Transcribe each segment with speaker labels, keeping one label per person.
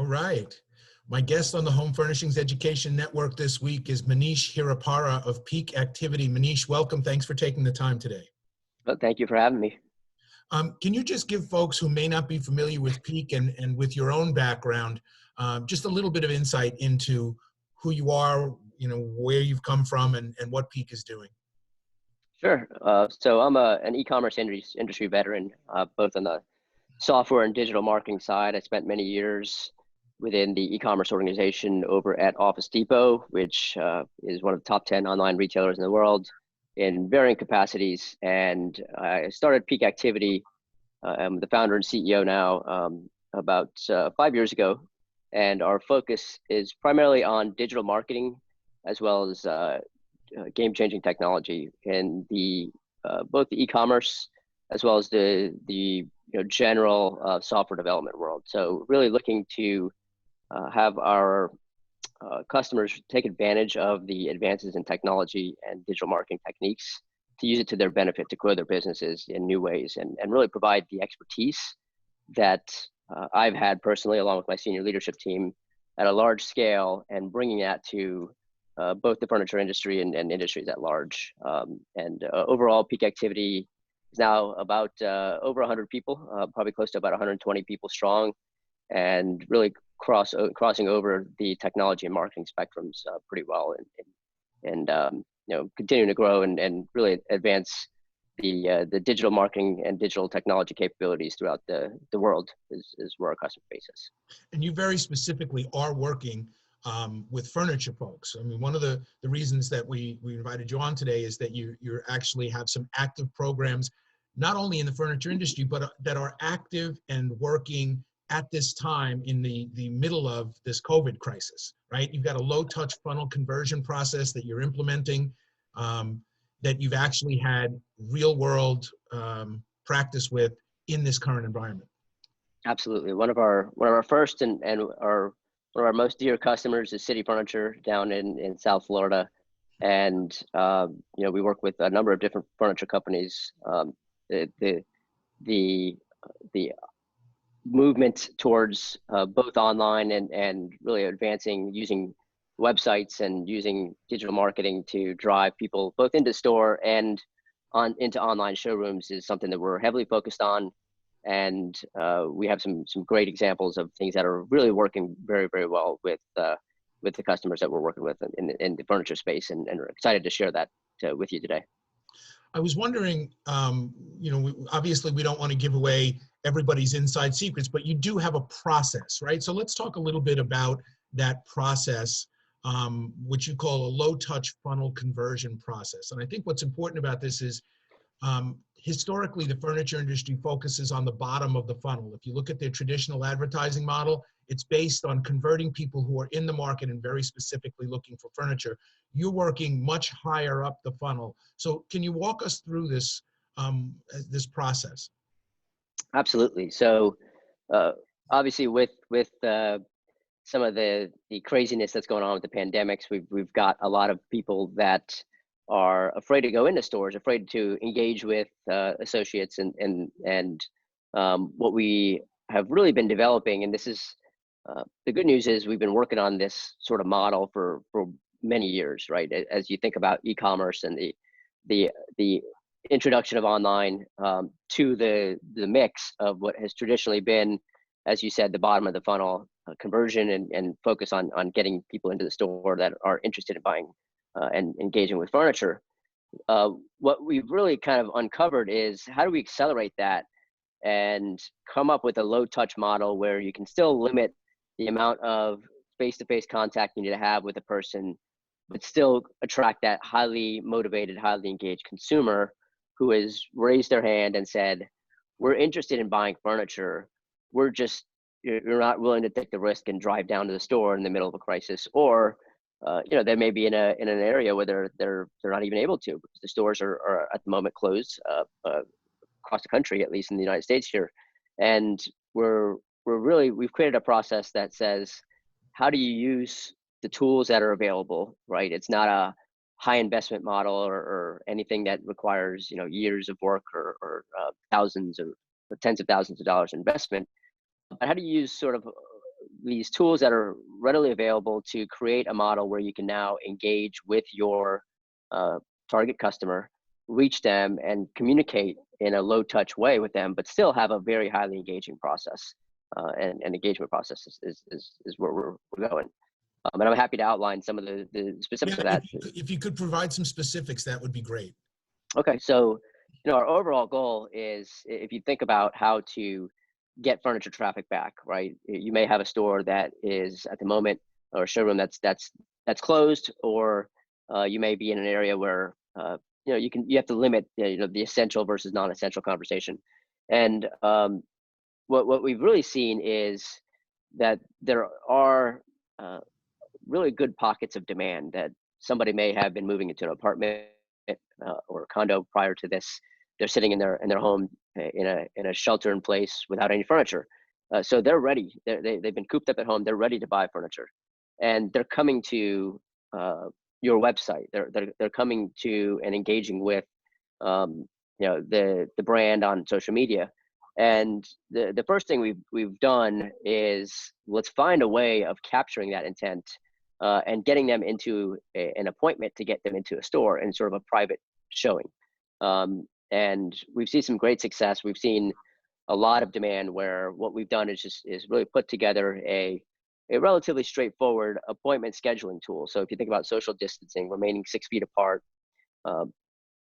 Speaker 1: right. My guest on the Home Furnishings Education Network this week is Manish Hirapara of Peak Activity. Manish, welcome. Thanks for taking the time today.
Speaker 2: Well, thank you for having me.
Speaker 1: Can you just give folks who may not be familiar with Peak and with your own background, just a little bit of insight into who you are, where you've come from and what Peak is doing?
Speaker 2: Sure. So I'm an e-commerce industry veteran, both on the software and digital marketing side. I spent many years within the e-commerce organization over at Office Depot, which is one of the top 10 online retailers in the world in varying capacities. And I started Peak Activity. I'm the founder and CEO now about 5 years ago. And our focus is primarily on digital marketing as well as game-changing technology in the both the e-commerce as well as the general software development world. So really looking to have our customers take advantage of the advances in technology and digital marketing techniques to use it to their benefit to grow their businesses in new ways and really provide the expertise that I've had personally along with my senior leadership team at a large scale and bringing that to both the furniture industry and industries at large. Overall, Peak Activity is now about over 100 people, probably close to about 120 people strong, and really crossing over the technology and marketing spectrums pretty well, and continuing to grow and really advance the digital marketing and digital technology capabilities throughout the world is where our customer base is.
Speaker 1: And you very specifically are working with furniture folks. I mean, one of the reasons that we invited you on today is that you actually have some active programs, not only in the furniture industry, but that are active and working at this time in the middle of this COVID crisis, right? You've got a low touch funnel conversion process that you're implementing, that you've actually had real world practice with in this current environment.
Speaker 2: Absolutely. One of our first and one of our most dear customers is City Furniture down in South Florida. And, we work with a number of different furniture companies. The movement towards both online and really advancing using websites and using digital marketing to drive people both into store and into online showrooms is something that we're heavily focused on. And we have some great examples of things that are really working very, very well with the customers that we're working with in the furniture space, and we're excited to share that with you today.
Speaker 1: I was wondering, obviously we don't want to give away everybody's inside secrets, but you do have a process, right? So let's talk a little bit about that process, which you call a low touch funnel conversion process. And I think what's important about this is historically, the furniture industry focuses on the bottom of the funnel. If you look at their traditional advertising model, it's based on converting people who are in the market and very specifically looking for furniture. You're working much higher up the funnel. So can you walk us through this process?
Speaker 2: Absolutely. So obviously with some of the craziness that's going on with the pandemics, we've got a lot of people that are afraid to go into stores, afraid to engage with associates, and what we have really been developing, and this is the good news is we've been working on this sort of model for many years, right? As you think about e-commerce and the introduction of online to the mix of what has traditionally been, as you said, the bottom of the funnel conversion and focus on getting people into the store that are interested in buying and engaging with furniture. What we've really kind of uncovered is how do we accelerate that and come up with a low touch model where you can still limit the amount of face-to-face contact you need to have with a person, but still attract that highly motivated, highly engaged consumer who has raised their hand and said, we're interested in buying furniture. You're not willing to take the risk and drive down to the store in the middle of a crisis, or they may be in an area where they're not even able to, because the stores are at the moment closed across the country, at least in the United States here. And we've created a process that says, how do you use the tools that are available, right? It's not a high investment model or anything that requires years of work or thousands or tens of thousands of dollars investment. But how do you use sort of these tools that are readily available to create a model where you can now engage with your target customer, reach them, and communicate in a low touch way with them, but still have a very highly engaging process. And engagement process is where we're going. And I'm happy to outline some of the specifics of that.
Speaker 1: If you could provide some specifics, that would be great.
Speaker 2: Okay, so our overall goal is, if you think about how to get furniture traffic back, right? You may have a store that is at the moment, or a showroom that's closed, or you may be in an area where you have to limit the essential versus non-essential conversation. And what we've really seen is that there are really good pockets of demand, that somebody may have been moving into an apartment or a condo prior to this. They're sitting in their home in a shelter in place without any furniture. So they're ready. They've been cooped up at home. They're ready to buy furniture, and they're coming to your website. They're coming to and engaging with the brand on social media. And the first thing we've done is, let's find a way of capturing that intent and getting them into an appointment to get them into a store in sort of a private showing. And we've seen some great success. We've seen a lot of demand, where what we've done is really put together a relatively straightforward appointment scheduling tool. So if you think about social distancing, remaining 6 feet apart,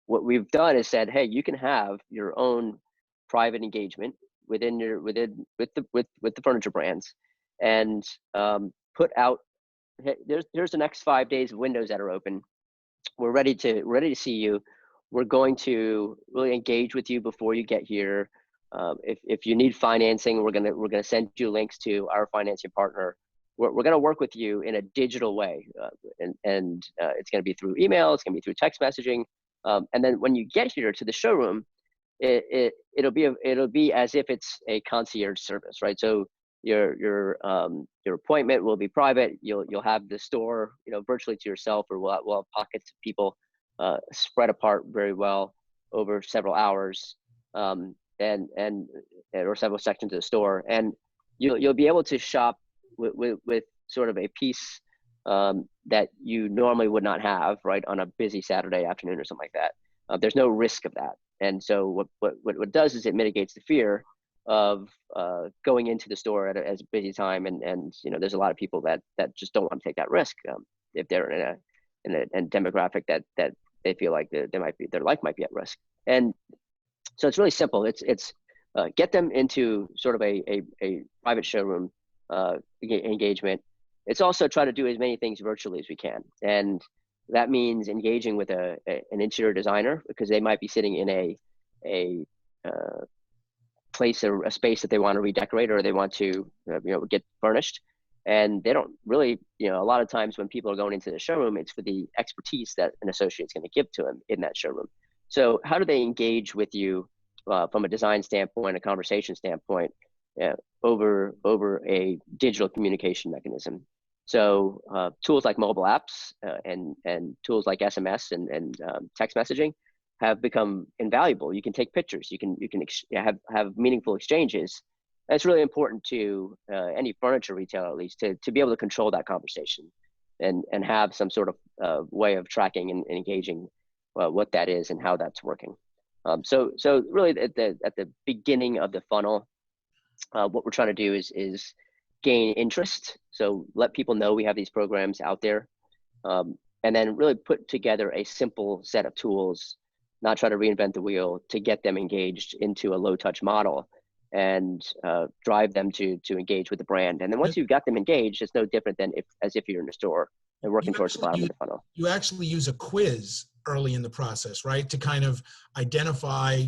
Speaker 2: what we've done is said, hey, you can have your own private engagement with the furniture brands, and put out, hey, there's the next 5 days of windows that are open. We're ready to see you. We're going to really engage with you before you get here. If you need financing, we're gonna send you links to our financing partner. We're gonna work with you in a digital way, and it's gonna be through email. It's gonna be through text messaging. And then when you get here to the showroom, it'll be as if it's a concierge service, right? So your appointment will be private. You'll have the store virtually to yourself, or we'll have pockets of people spread apart very well over several hours, and or several sections of the store, and you'll be able to shop with sort of a piece that you normally would not have, right, on a busy Saturday afternoon or something like that. There's no risk of that. And so what it does is it mitigates the fear of going into the store at a busy time, and there's a lot of people that just don't want to take that risk if they're in a demographic that they feel like their life might be at risk. And so it's really simple. It's get them into sort of a private showroom engagement. It's also try to do as many things virtually as we can, and that means engaging with an interior designer, because they might be sitting in a place or a space that they want to redecorate, or they want to get furnished, and they don't really, a lot of times when people are going into the showroom, it's for the expertise that an associate is going to give to them in that showroom. So how do they engage with you from a design standpoint, a conversation standpoint, over a digital communication mechanism? So tools like mobile apps and tools like SMS and text messaging have become invaluable. You can take pictures. You can have meaningful exchanges. And it's really important to any furniture retailer, at least, to be able to control that conversation and have some sort of way of tracking and engaging what that is and how that's working. So really at the beginning of the funnel, what we're trying to do is gain interest. So let people know we have these programs out there, and then really put together a simple set of tools, not try to reinvent the wheel, to get them engaged into a low touch model and drive them to engage with the brand. And then once you've got them engaged, it's no different than as if you're in a store and working towards the bottom of the funnel.
Speaker 1: You actually use a quiz early in the process, right? To kind of identify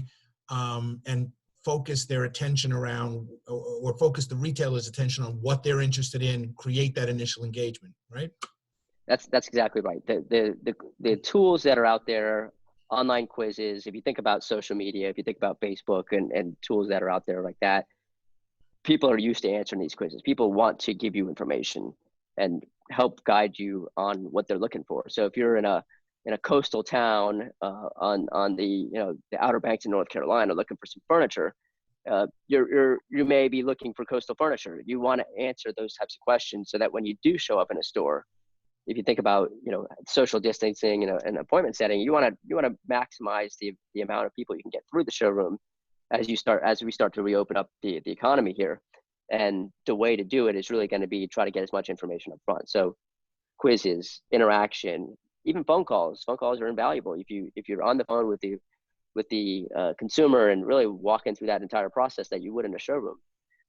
Speaker 1: and focus their attention around, or focus the retailer's attention on what they're interested in, create that initial engagement, right?
Speaker 2: That's exactly right. The tools that are out there, online quizzes, if you think about social media, if you think about Facebook and tools that are out there like that, people are used to answering these quizzes. People want to give you information and help guide you on what they're looking for. So if you're in a coastal town on the the Outer Banks in North Carolina looking for some furniture, you may be looking for coastal furniture. You want to answer those types of questions so that when you do show up in a store, if you think about, social distancing in an appointment setting, you want to maximize the amount of people you can get through the showroom as we start to reopen up the economy here. And the way to do it is really going to be try to get as much information up front. So quizzes, interaction, even phone calls. Phone calls are invaluable. If you're on the phone with the consumer and really walking through that entire process that you would in a showroom,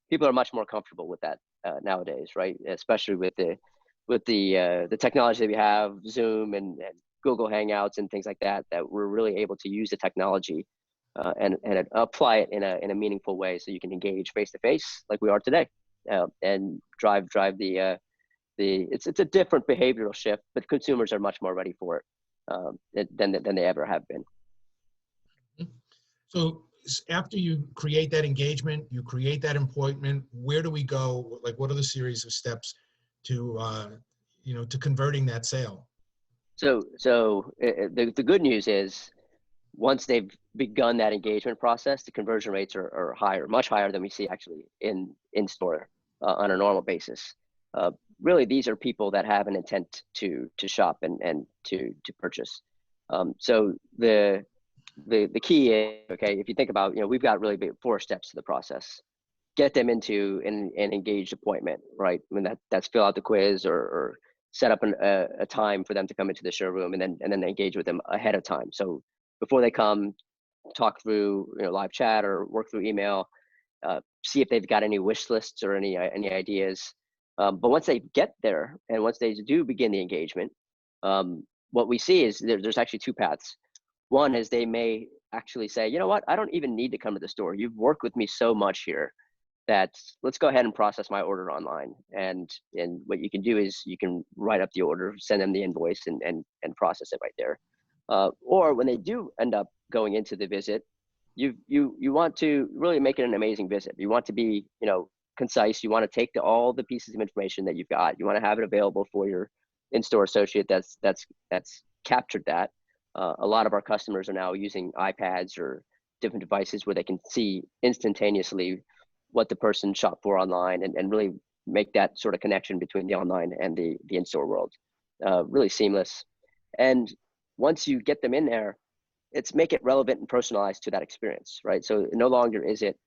Speaker 2: people are much more comfortable with that nowadays, right? Especially with the technology that we have, Zoom and Google Hangouts and things like that, that we're really able to use the technology and apply it in a meaningful way, so you can engage face to face like we are today, and drive it's a different behavioral shift, but consumers are much more ready for it than they ever have been.
Speaker 1: So after you create that engagement, you create that appointment, where do we go? Like, what are the series of steps to, to converting that sale?
Speaker 2: So the good news is, once they've begun that engagement process, the conversion rates are higher, much higher than we see actually in store on a normal basis. Really, these are people that have an intent to shop and to purchase. So the key is, okay, if you think about, we've got really big 4 steps to the process. Get them into an engaged appointment, right? I mean, that's fill out the quiz or set up a time for them to come into the showroom, and then engage with them ahead of time. So before they come, talk through live chat or work through email, see if they've got any wish lists or any ideas. But once they get there and once they do begin the engagement, what we see is there's actually 2 paths. One is they may actually say, you know what, I don't even need to come to the store. You've worked with me so much here that let's go ahead and process my order online. And what you can do is you can write up the order, send them the invoice, and process it right there. Or when they do end up going into the visit, you want to really make it an amazing visit. You want to be, concise. You want to take all the pieces of information that you've got. You want to have it available for your in-store associate that's captured that. A lot of our customers are now using iPads or different devices where they can see instantaneously what the person shopped for online, and really make that sort of connection between the online and the in-store world really seamless. And once you get them in there, it's make it relevant and personalized to that experience, right? So no longer is it,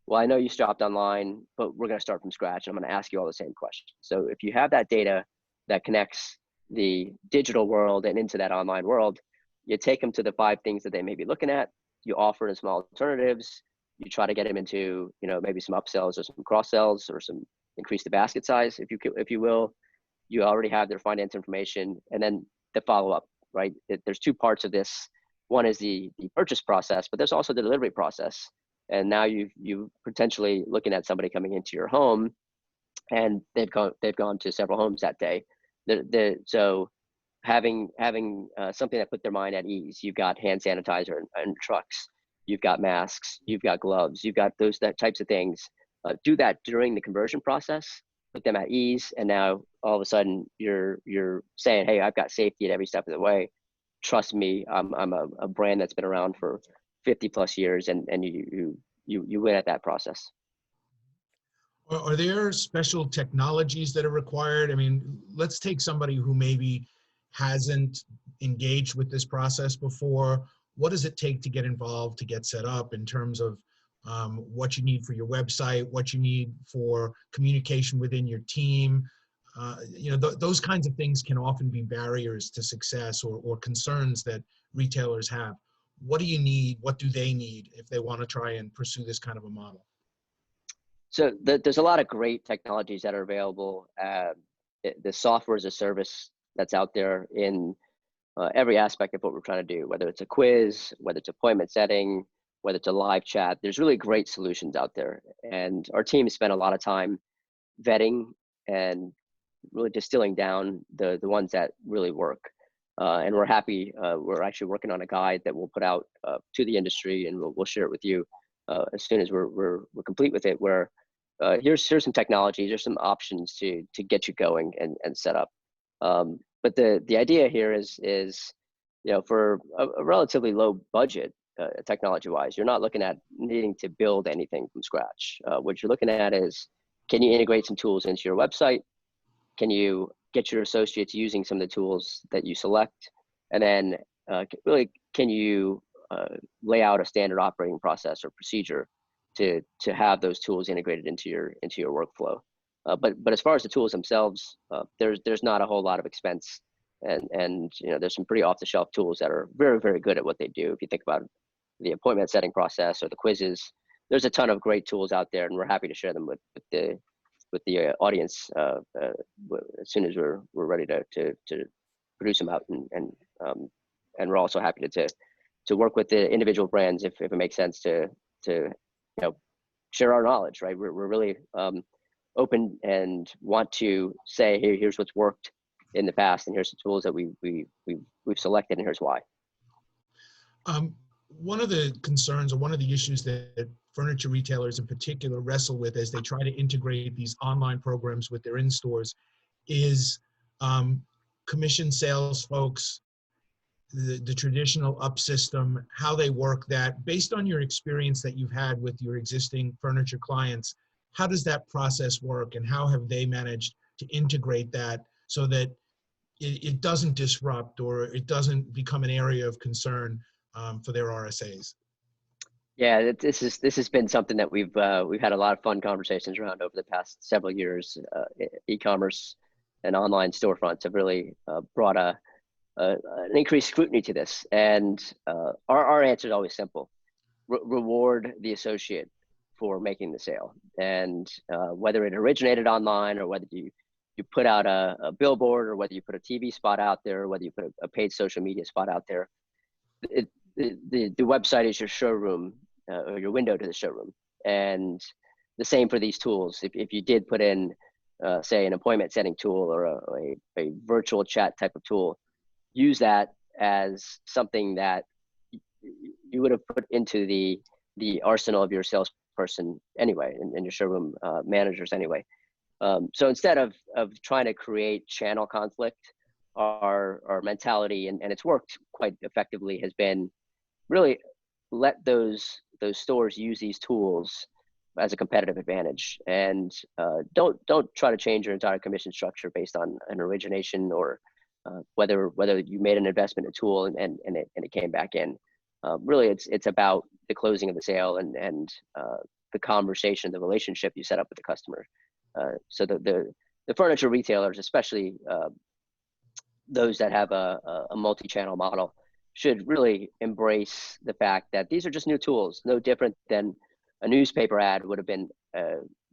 Speaker 2: well, I know you shopped online, but we're going to start from scratch, and I'm going to ask you all the same questions. So if you have that data that connects the digital world and into that online world, you take them to the 5 things that they may be looking at. You offer them some alternatives. You try to get them into, maybe some upsells or some cross sells or some increase the basket size, if you will. You already have their finance information, and then the follow up, right? There's 2 parts of this. One is the purchase process, but there's also the delivery process. And now you potentially looking at somebody coming into your home, and they've gone to several homes that day. So having something that put their mind at ease. You've got hand sanitizer and trucks. You've got masks. You've got gloves. You've got that types of things. Do that during the conversion process. Put them at ease, and now all of a sudden you're saying, "Hey, I've got safety at every step of the way. Trust me, I'm a brand that's been around for 50 plus years," and you win at that process.
Speaker 1: Are there special technologies that are required? I mean, let's take somebody who maybe hasn't engaged with this process before. What does it take to get involved, to get set up in terms of what you need for your website, what you need for communication within your team? Those kinds of things can often be barriers to success or concerns that retailers have. What do you need? What do they need if they want to try and pursue this kind of a model?
Speaker 2: So there's a lot of great technologies that are available. The software as a service that's out there in every aspect of what we're trying to do, whether it's a quiz, whether it's appointment setting, whether it's a live chat. There's really great solutions out there. And our team spent a lot of time vetting and really distilling down the ones that really work. And we're happy. We're actually working on a guide that we'll put out to the industry, and we'll share it with you as soon as we're complete with it. Where here's some technologies, there's some options to get you going and set up. But the idea here is for a relatively low budget, technology-wise. You're not looking at needing to build anything from scratch. What you're looking at is, can you integrate some tools into your website? Can you get your associates using some of the tools that you select? And then really, can you lay out a standard operating process or procedure to have those tools integrated into your workflow? But as far as the tools themselves, there's not a whole lot of expense, and there's some pretty off-the-shelf tools that are very, very good at what they do. If you think about the appointment setting process or the quizzes, there's a ton of great tools out there, and we're happy to share them with the audience as soon as we're ready to produce them out, and we're also happy to work with the individual brands if it makes sense to share our knowledge. Right, we're really open and want to say, hey, here's what's worked in the past, and here's the tools that we've selected, and here's why.
Speaker 1: One of the concerns, or one of the issues that furniture retailers in particular wrestle with as they try to integrate these online programs with their in-stores is commission sales folks, the traditional up system, how they work that. Based on your experience that you've had with your existing furniture clients, how does that process work, and how have they managed to integrate that so that it doesn't disrupt or it doesn't become an area of concern for their RSAs?
Speaker 2: Yeah, this has been something that we've had a lot of fun conversations around over the past several years. E-commerce and online storefronts have really brought an increased scrutiny to this, and our answer is always simple: reward the associate for making the sale. And whether it originated online, or whether you put out a billboard, or whether you put a TV spot out there, or whether you put a paid social media spot out there, the website is your showroom, or your window to the showroom. And the same for these tools. If you did put in, say, an appointment setting tool, or a virtual chat type of tool, use that as something that you would have put into the arsenal of your salesperson anyway, and your showroom managers anyway. So instead of trying to create channel conflict, our mentality, and it's worked quite effectively, has been really let those stores use these tools as a competitive advantage, and don't try to change your entire commission structure based on an origination, or whether you made an investment in a tool and it came back in. Really, it's about the closing of the sale and the conversation, the relationship you set up with the customer. So the furniture retailers, especially those that have a multi-channel model, should really embrace the fact that these are just new tools, no different than a newspaper ad would have been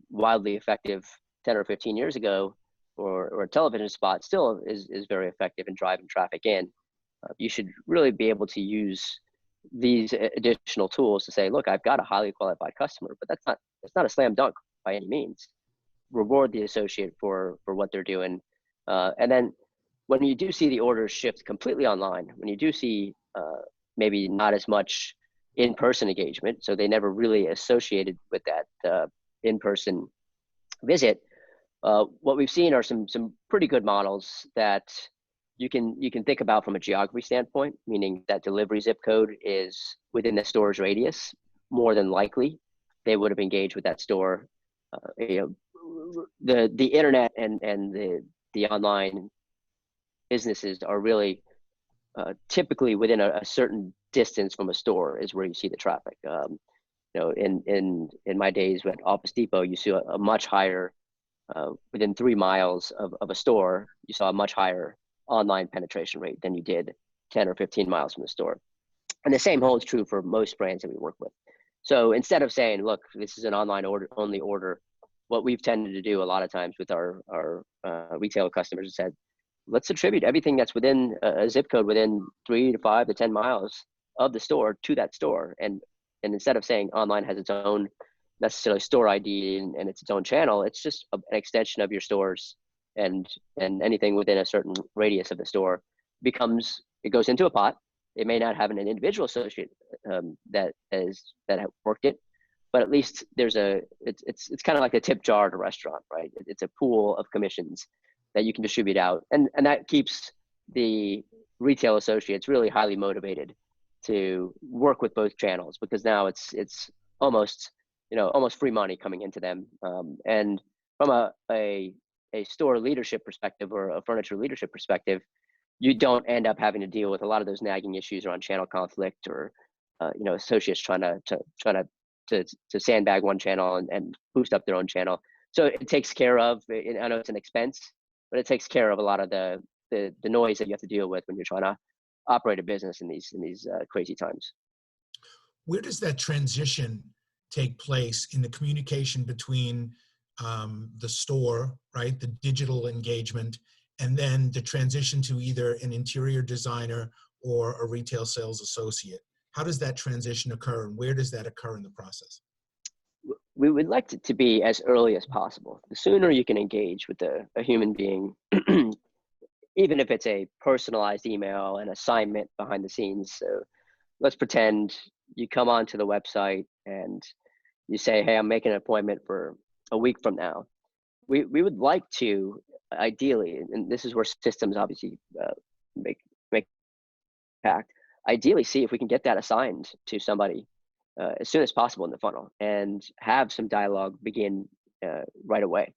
Speaker 2: wildly effective 10 or 15 years ago, or a television spot still is very effective in driving traffic in. You should really be able to use these additional tools to say, look, I've got a highly qualified customer, but that's not a slam dunk by any means. Reward the associate for what they're doing. And then when you do see the orders shift completely online, when you do see maybe not as much in-person engagement, so they never really associated with that in-person visit, what we've seen are some pretty good models that you can think about from a geography standpoint, meaning that delivery zip code is within the store's radius. More than likely, they would have engaged with that store. The internet and the online businesses are really typically within a certain distance from a store is where you see the traffic. In my days at Office Depot, you see a much higher within 3 miles of a store. You saw a much higher online penetration rate than you did 10 or 15 miles from the store. And the same holds true for most brands that we work with. So instead of saying, look, this is an online only order, what we've tended to do a lot of times with our retail customers is said, let's attribute everything that's within a zip code within 3 to 5 to 10 miles of the store to that store. And instead of saying online has its own necessarily store ID and it's its own channel, it's just an extension of your stores, and anything within a certain radius of the store it goes into a pot. It may not have an individual associate that have worked it, but at least it's kind of like a tip jar at a restaurant, right? It's a pool of commissions that you can distribute out, and that keeps the retail associates really highly motivated to work with both channels, because now it's almost, almost free money coming into them. And from a store leadership perspective or a furniture leadership perspective, you don't end up having to deal with a lot of those nagging issues around channel conflict, or associates trying to sandbag one channel and boost up their own channel. So it takes care of, I know it's an expense, but it takes care of a lot of the noise that you have to deal with when you're trying to operate a business in these crazy times.
Speaker 1: Where does that transition take place in the communication between the store, right, the digital engagement, and then the transition to either an interior designer or a retail sales associate? How does that transition occur, and where does that occur in the process?
Speaker 2: We would like it to be as early as possible. The sooner you can engage with a human being, even if it's a personalized email, an assignment behind the scenes. So let's pretend you come onto the website and you say, hey, I'm making an appointment for a week from now. We would like to, ideally, and this is where systems obviously make impact, ideally see if we can get that assigned to somebody as soon as possible in the funnel, and have some dialogue begin right away.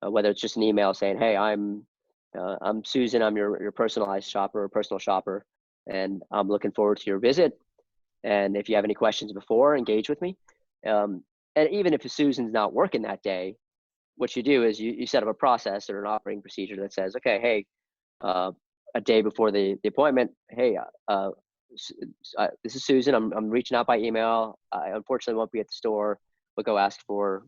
Speaker 2: Whether it's just an email saying, hey, I'm Susan, I'm your personalized shopper or personal shopper, and I'm looking forward to your visit. And if you have any questions before, engage with me. And even if Susan's not working that day, what you do is you set up a process or an operating procedure that says, okay, hey, a day before the appointment, hey, this is Susan. I'm reaching out by email. I unfortunately won't be at the store, but go ask for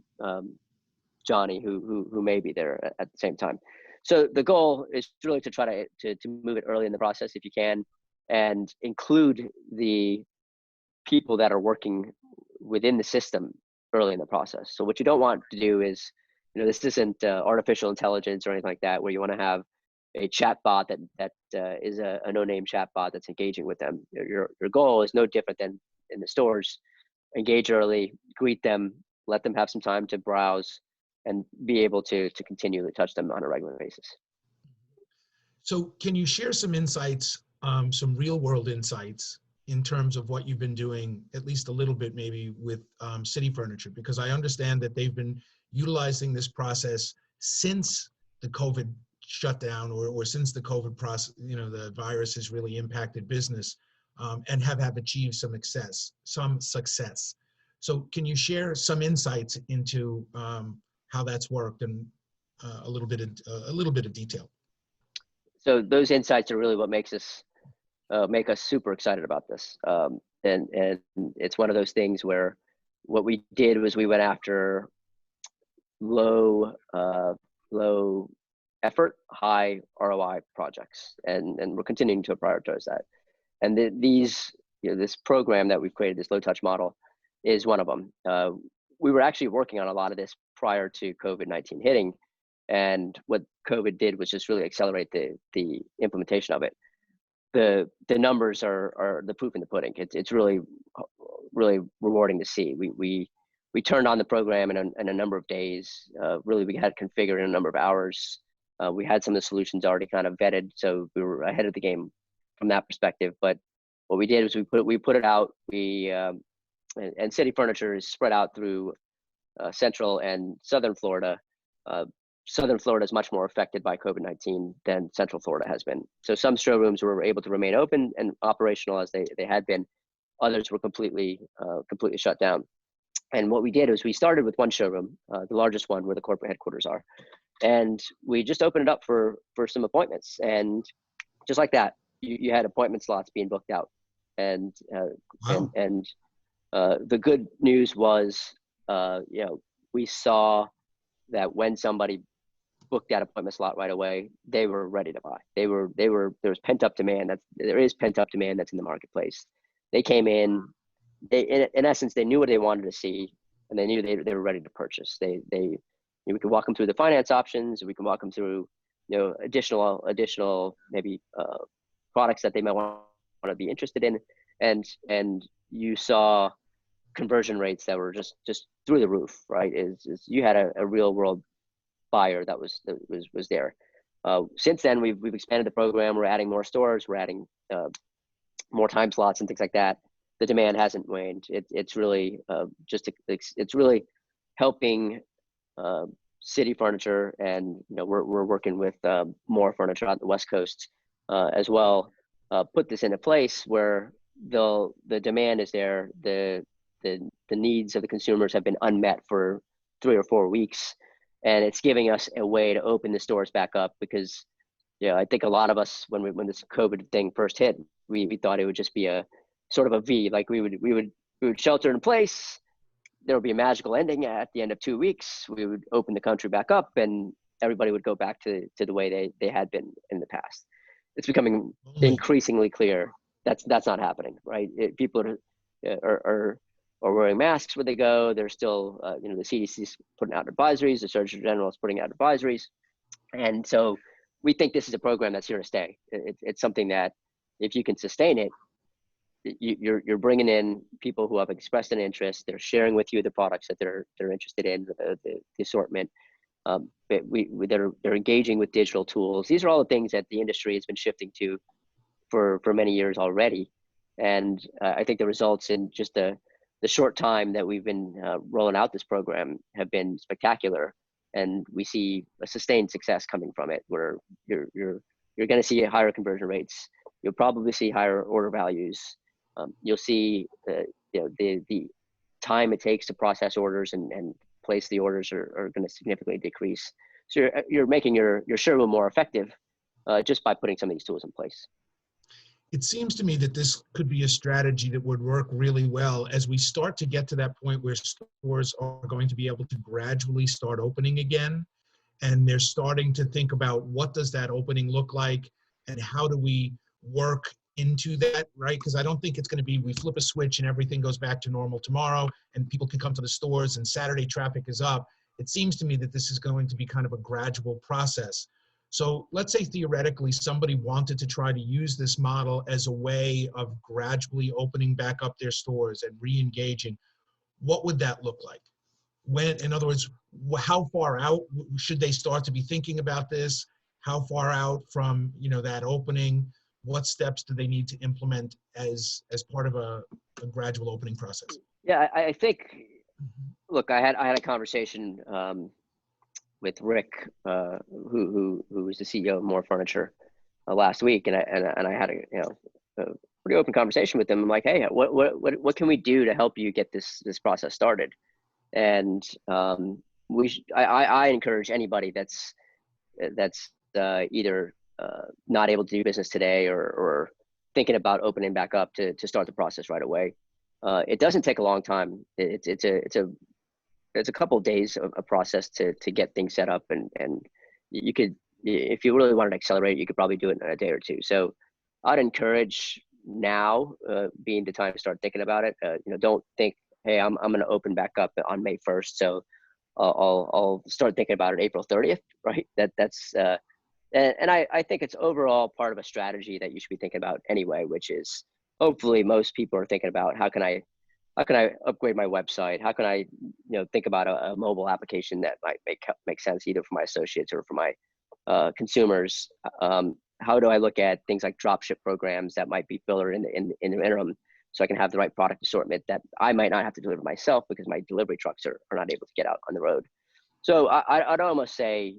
Speaker 2: Johnny, who may be there at the same time. So the goal is really to try to move it early in the process if you can, and include the people that are working within the system early in the process. So what you don't want to do is, this isn't artificial intelligence or anything like that, where you want to have a chat bot that is a no-name chat bot that's engaging with them. Your goal is no different than in the stores. Engage early, greet them, let them have some time to browse, and be able to continually touch them on a regular basis.
Speaker 1: So can you share some insights, some real world insights in terms of what you've been doing, at least a little bit maybe, with City Furniture? Because I understand that they've been utilizing this process since the COVID shutdown, or since the COVID process, the virus has really impacted business, and have achieved some success. So can you share some insights into how that's worked, and a little bit of detail?
Speaker 2: So those insights are really what make us super excited about this. And it's one of those things where what we did was we went after low effort, high ROI projects, and we're continuing to prioritize that. And this program that we've created, this low touch model, is one of them. We were actually working on a lot of this prior to COVID-19 hitting, and what COVID did was just really accelerate the implementation of it. The numbers are the proof in the pudding. It's really rewarding to see. We turned on the program in a number of days. Really, we had configured in a number of hours. We had some of the solutions already kind of vetted, so we were ahead of the game from that perspective. But what we did was we put it out. And City Furniture is spread out through Central and Southern Florida. Southern Florida is much more affected by COVID-19 than Central Florida has been. So some showrooms were able to remain open and operational as they had been. Others were completely shut down. And what we did was we started with one showroom, the largest one where the corporate headquarters are. And we just opened it up for some appointments. And just like that, you had appointment slots being booked out. And
Speaker 1: Wow.
Speaker 2: The good news was, we saw that when somebody booked that appointment slot right away, they were ready to buy. There was pent up demand. There is pent up demand that's in the marketplace. They came in, in essence, they knew what they wanted to see, and they knew they were ready to purchase. We could walk them through the finance options. We can walk them through, additional maybe products that they might want to be interested in, and you saw conversion rates that were just through the roof, right? Is you had a real world buyer that was there. Since then, we've expanded the program. We're adding more stores. We're adding more time slots and things like that, the demand hasn't waned. It's really it's really helping city furniture, and we're working with more furniture on the West Coast as well. Put this into place where the demand is there, the needs of the consumers have been unmet for 3 or 4 weeks, and it's giving us a way to open the stores back up. Because I think a lot of us, when this COVID thing first hit, we thought it would just be a sort of a V, like we would shelter in place. There would be a magical ending at the end of 2 weeks. We would open the country back up, and everybody would go back to the way they had been in the past. It's becoming increasingly clear that's not happening, right? People are wearing masks where they go. There's still, the CDC's putting out advisories, the Surgeon General is putting out advisories, and so we think this is a program that's here to stay. It's something that, if you can sustain it, you're bringing in people who have expressed an interest. They're sharing with you the products that they're interested in, the assortment. They're engaging with digital tools. These are all the things that the industry has been shifting to for many years already. And I think the results in just the short time that we've been rolling out this program have been spectacular. And we see a sustained success coming from it, where you're going to see higher conversion rates. You'll probably see higher order values. You'll see the time it takes to process orders and place the orders are going to significantly decrease. So you're making your showroom more effective just by putting some of these tools in place.
Speaker 1: It seems to me that this could be a strategy that would work really well as we start to get to that point where stores are going to be able to gradually start opening again. And they're starting to think about, what does that opening look like and how do we work into that, right? Because I don't think it's going to be, we flip a switch and everything goes back to normal tomorrow and people can come to the stores and Saturday traffic is up. It seems to me that this is going to be kind of a gradual process. So let's say theoretically somebody wanted to try to use this model as a way of gradually opening back up their stores and re-engaging. What would that look like? When, in other words, how far out should they start to be thinking about this? How far out from that opening? What steps do they need to implement as part of a gradual opening process?
Speaker 2: Yeah, I think. Look, I had a conversation with Rick, who was the CEO of More Furniture last week, and I had a pretty open conversation with him. I'm like, hey, what can we do to help you get this process started? And I encourage anybody that's either not able to do business today or thinking about opening back up to start the process right away. It doesn't take a long time. It's a couple of days of a process to get things set up, and you could, if you really wanted to accelerate, you could probably do it in a day or two. So I'd encourage now being the time to start thinking about it. Don't think, hey, I'm going to open back up on May 1st, so I'll start thinking about it April 30th, right? That's and I think it's overall part of a strategy that you should be thinking about anyway, which is, hopefully most people are thinking about, how can I upgrade my website? How can I think about a mobile application that might make sense either for my associates or for my consumers? How do I look at things like drop ship programs that might be filler in the interim, so I can have the right product assortment that I might not have to deliver myself because my delivery trucks are not able to get out on the road. So I'd almost say,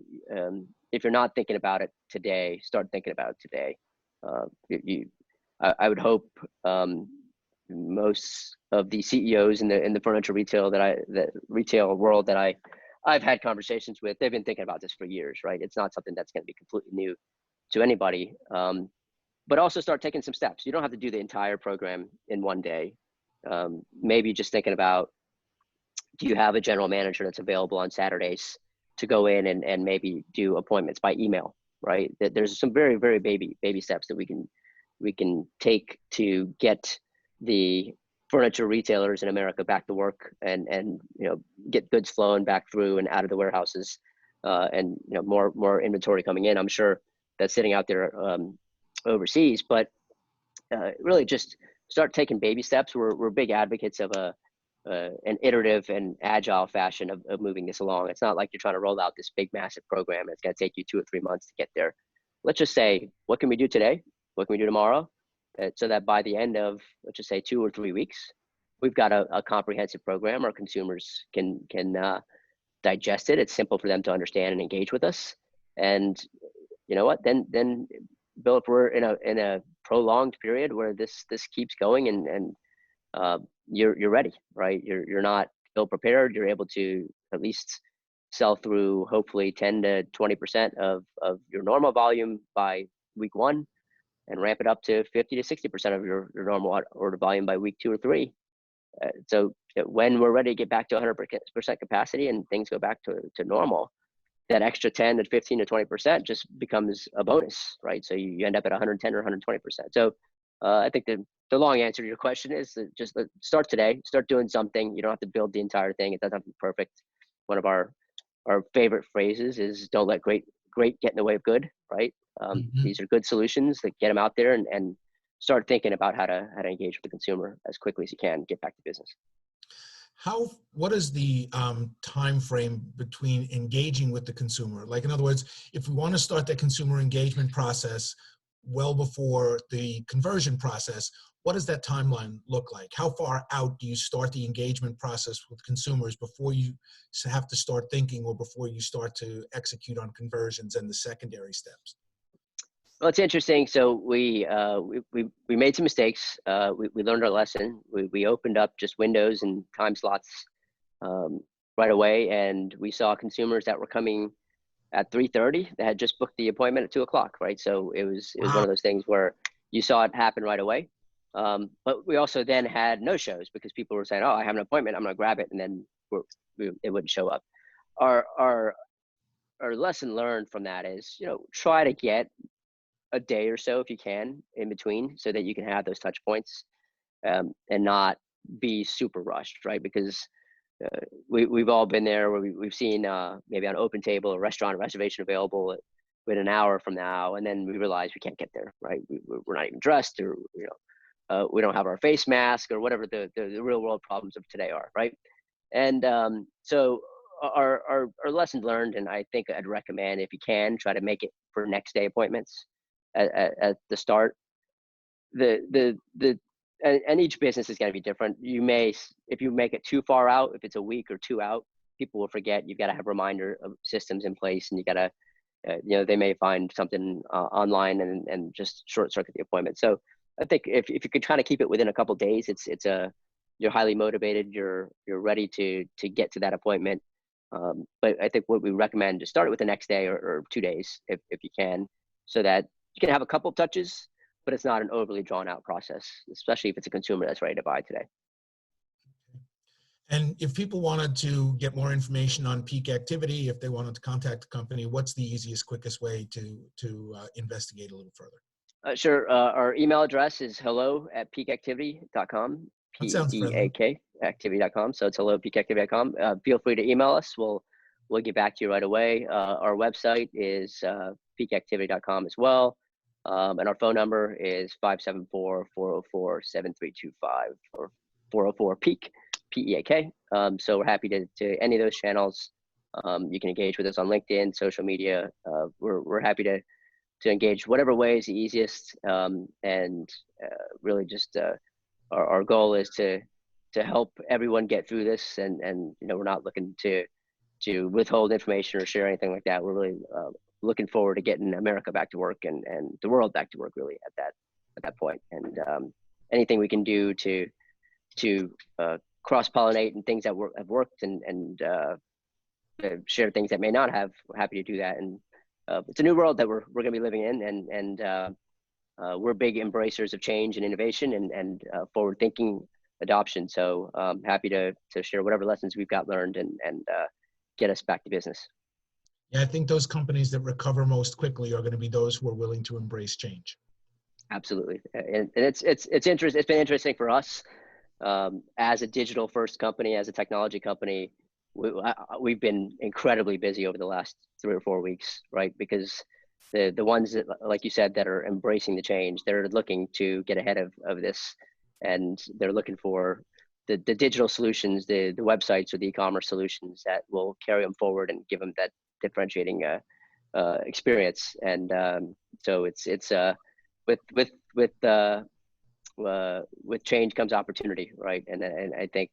Speaker 2: if you're not thinking about it today, start thinking about it today. I would hope most of the CEOs in the furniture retail retail world that I've had conversations with, they've been thinking about this for years, right? It's not something that's going to be completely new to anybody. But also start taking some steps. You don't have to do the entire program in one day. Maybe just thinking about, do you have a general manager that's available on Saturdays to go in and maybe do appointments by email, right? There's some very, very baby steps that we can take to get the furniture retailers in America back to work and get goods flowing back through and out of the warehouses, and more inventory coming in. I'm sure that's sitting out there overseas, but really just start taking baby steps. We're big advocates of an iterative and agile fashion of moving this along. It's not like you're trying to roll out this big massive program. It's going to take you 2 or 3 months to get there. Let's just say, what can we do today? What can we do tomorrow? so that by the end of, let's just say 2 or 3 weeks, we've got a comprehensive program. Our consumers can digest it. It's simple for them to understand and engage with us. And you know what? Then, Bill, if we're in a prolonged period where this keeps going and you're ready, right? You're not ill prepared. You're able to at least sell through hopefully 10 to 20% of your normal volume by week 1, and ramp it up to 50 to 60% of your normal order volume by week 2 or 3. So when we're ready to get back to 100% capacity and things go back to normal, that extra 10 to 15 to 20% just becomes a bonus, right? So you end up at 110 or 120%. So I think the long answer to your question is just start today, start doing something. You don't have to build the entire thing. It doesn't have to be perfect. One of our favorite phrases is don't let great get in the way of good, right? These are good solutions that get them out there and start thinking about how to engage with the consumer as quickly as you can, get back to business.
Speaker 1: What is the time frame between engaging with the consumer? Like, in other words, if we want to start that consumer engagement process well before the conversion process, what does that timeline look like? How far out do you start the engagement process with consumers before you have to start thinking, or before you start to execute on conversions and the secondary steps?
Speaker 2: Well, it's interesting. So we made some mistakes. We learned our lesson. We opened up just windows and time slots right away, and we saw consumers that were coming at 3:30 that had just booked the appointment at 2 o'clock, right? So it was one of those things where you saw it happen right away. But we also then had no shows because people were saying, "Oh, I have an appointment. I'm going to grab it," and then it wouldn't show up. Our lesson learned from that is, try to get a day or so if you can in between, so that you can have those touch points and not be super rushed, right? Because we've all been there where we've seen maybe on Open Table, a restaurant reservation available within an hour from now, and then we realize we can't get there, right? We're not even dressed, or we don't have our face mask, or whatever the real world problems of today are, right? And so our lesson learned, and I think I'd recommend, if you can, try to make it for next day appointments at the start. And each business is going to be different. If you make it too far out, if it's a week or 2 out, people will forget. You've got to have reminder of systems in place, and you got to, they may find something online and just short circuit the appointment. So I think if you could try to keep it within a couple of days, you're highly motivated. You're ready to get to that appointment. But I think what we recommend is start it with the next day or 2 days if you can, so that you can have a couple touches, but it's not an overly drawn out process, especially if it's a consumer that's ready to buy today.
Speaker 1: And if people wanted to get more information on peak activity, if they wanted to contact the company, what's the easiest, quickest way to investigate a little further?
Speaker 2: Sure. Our email address is hello@peakactivity.com.
Speaker 1: That sounds friendly.
Speaker 2: PEAK activity.com. So it's hello@peakactivity.com. Feel free to email us. We'll get back to you right away. Our website is peakactivity.com as well. And our phone number is 574-404-7325, or 404-PEAK, PEAK. So we're happy to any of those channels. You can engage with us on LinkedIn, social media. We're happy to engage whatever way is the easiest. And really just our goal is to help everyone get through this. And we're not looking to withhold information or share anything like that. We're really looking forward to getting America back to work and the world back to work, really, at that point. And anything we can do to cross-pollinate and things that have worked and share things that may not have, we're happy to do that. And it's a new world that we're going to be living in, and we're big embracers of change and innovation and forward-thinking adoption. So happy to share whatever lessons we've got learned and get us back to business.
Speaker 1: Yeah, I think those companies that recover most quickly are going to be those who are willing to embrace change.
Speaker 2: Absolutely, and it's interesting. It's been interesting for us as a digital first company, as a technology company. We've been incredibly busy over the last 3 or 4 weeks, right? Because the ones that, like you said, that are embracing the change, they're looking to get ahead of this, and they're looking for the digital solutions, the websites or the e-commerce solutions that will carry them forward and give them that differentiating experience. And so it's with with change comes opportunity, right? And I think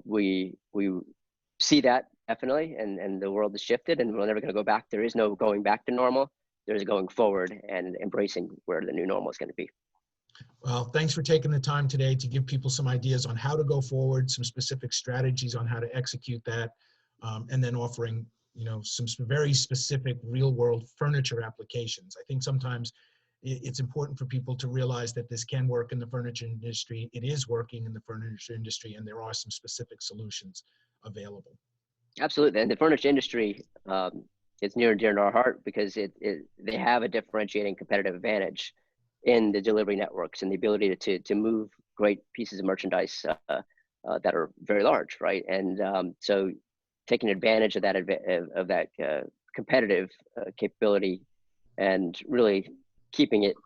Speaker 2: we see that definitely, and the world has shifted, and we're never going to go back. There is no going back to normal. There's going forward and embracing where the new normal is going to be.
Speaker 1: Well, thanks for taking the time today to give people some ideas on how to go forward, some specific strategies on how to execute that, and then offering, some very specific real-world furniture applications. I think sometimes it's important for people to realize that this can work in the furniture industry. It is working in the furniture industry, and there are some specific solutions available.
Speaker 2: Absolutely, and the furniture industry is near and dear to our heart because they have a differentiating competitive advantage in the delivery networks and the ability to move great pieces of merchandise that are very large, right? And so taking advantage of that competitive capability and really keeping it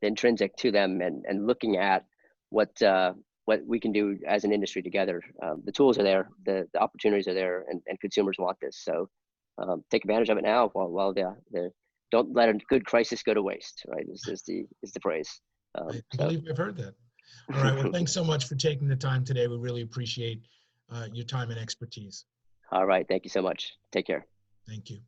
Speaker 2: intrinsic to them and looking at what we can do as an industry together. The tools are there, the opportunities are there, and consumers want this. So take advantage of it now while the don't let a good crisis go to waste, right? Is the phrase.
Speaker 1: I believe I've heard that. All right. Well, thanks so much for taking the time today. We really appreciate your time and expertise.
Speaker 2: All right. Thank you so much. Take care.
Speaker 1: Thank you.